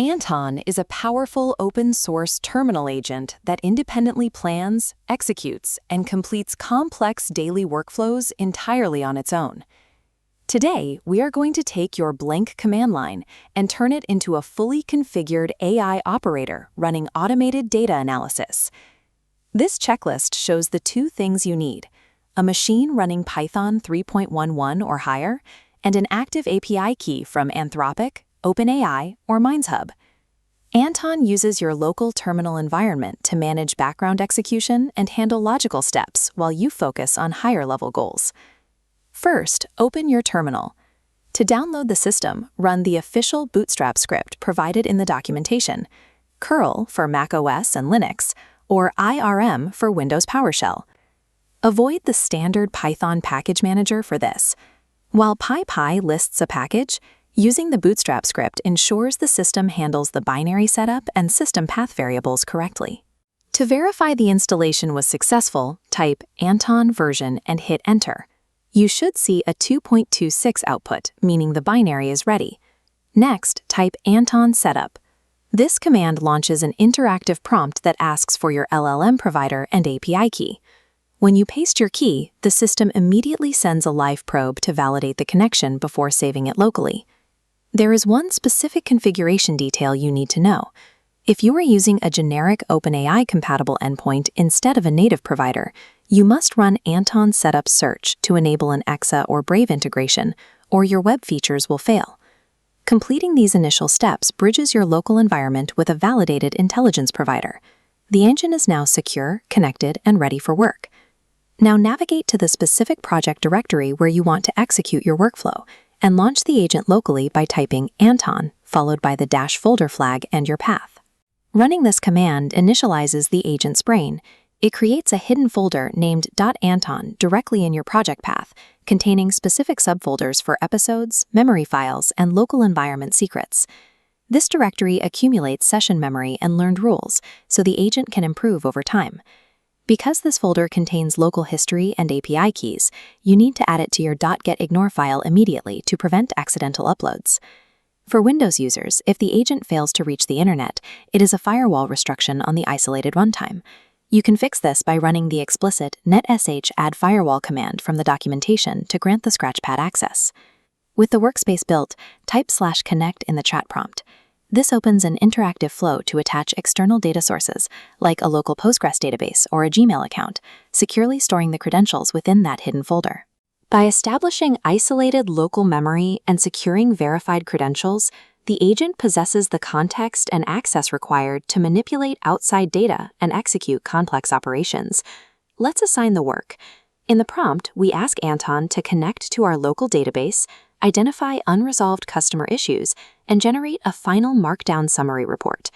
Anton is a powerful open-source terminal agent that independently plans, executes, and completes complex daily workflows entirely on its own. Today, we are going to take your blank command line and turn it into a fully configured AI operator running automated data analysis. This checklist shows the two things you need: a machine running Python 3.11 or higher, and an active API key from Anthropic, OpenAI, or MindHub. Anton uses your local terminal environment to manage background execution and handle logical steps while you focus on higher-level goals. First, open your terminal. To download the system, run the official bootstrap script provided in the documentation, curl for macOS and Linux, or IRM for Windows PowerShell. Avoid the standard Python package manager for this. While PyPy lists a package, using the bootstrap script ensures the system handles the binary setup and system path variables correctly. To verify the installation was successful, type Anton version and hit Enter. You should see a 2.26 output, meaning the binary is ready. Next, type Anton setup. This command launches an interactive prompt that asks for your LLM provider and API key. When you paste your key, the system immediately sends a live probe to validate the connection before saving it locally. There is one specific configuration detail you need to know. If you are using a generic OpenAI-compatible endpoint instead of a native provider, you must run Anton Setup Search to enable an Exa or Brave integration, or your web features will fail. Completing these initial steps bridges your local environment with a validated intelligence provider. The engine is now secure, connected, and ready for work. Now navigate to the specific project directory where you want to execute your workflow, and launch the agent locally by typing Anton, followed by the dash folder flag and your path. Running this command initializes the agent's brain. It creates a hidden folder named .anton directly in your project path, containing specific subfolders for episodes, memory files, and local environment secrets. This directory accumulates session memory and learned rules, so the agent can improve over time. Because this folder contains local history and API keys, you need to add it to your .gitignore file immediately to prevent accidental uploads. For Windows users, if the agent fails to reach the internet, it is a firewall restriction on the isolated runtime. You can fix this by running the explicit netsh add firewall command from the documentation to grant the Scratchpad access. With the workspace built, type /connect in the chat prompt. This opens an interactive flow to attach external data sources, like a local Postgres database or a Gmail account, securely storing the credentials within that hidden folder. By establishing isolated local memory and securing verified credentials, the agent possesses the context and access required to manipulate outside data and execute complex operations. Let's assign the work. In the prompt, we ask Anton to connect to our local database, identify unresolved customer issues, and generate a final markdown summary report.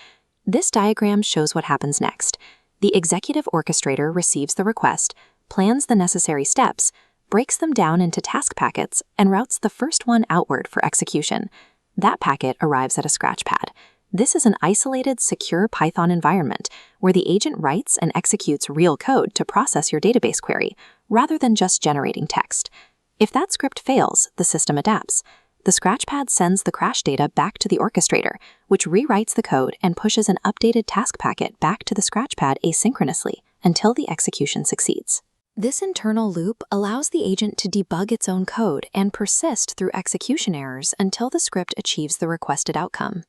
This diagram shows what happens next. The executive orchestrator receives the request, plans the necessary steps, breaks them down into task packets, and routes the first one outward for execution. That packet arrives at a Scratchpad. This is an isolated, secure Python environment where the agent writes and executes real code to process your database query, rather than just generating text. If that script fails, the system adapts. The Scratchpad sends the crash data back to the orchestrator, which rewrites the code and pushes an updated task packet back to the Scratchpad asynchronously until the execution succeeds. This internal loop allows the agent to debug its own code and persist through execution errors until the script achieves the requested outcome.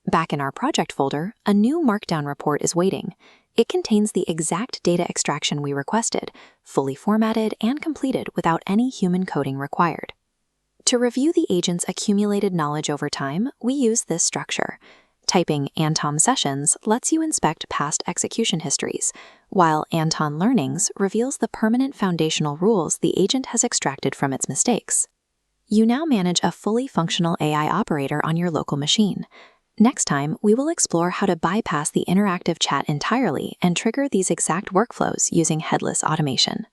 Back in our project folder, a new markdown report is waiting. It contains the exact data extraction we requested, fully formatted and completed without any human coding required. To review the agent's accumulated knowledge over time, we use this structure. Typing Anton sessions lets you inspect past execution histories, while Anton learnings reveals the permanent foundational rules the agent has extracted from its mistakes. You now manage a fully functional AI operator on your local machine. Next time, we will explore how to bypass the interactive chat entirely and trigger these exact workflows using headless automation.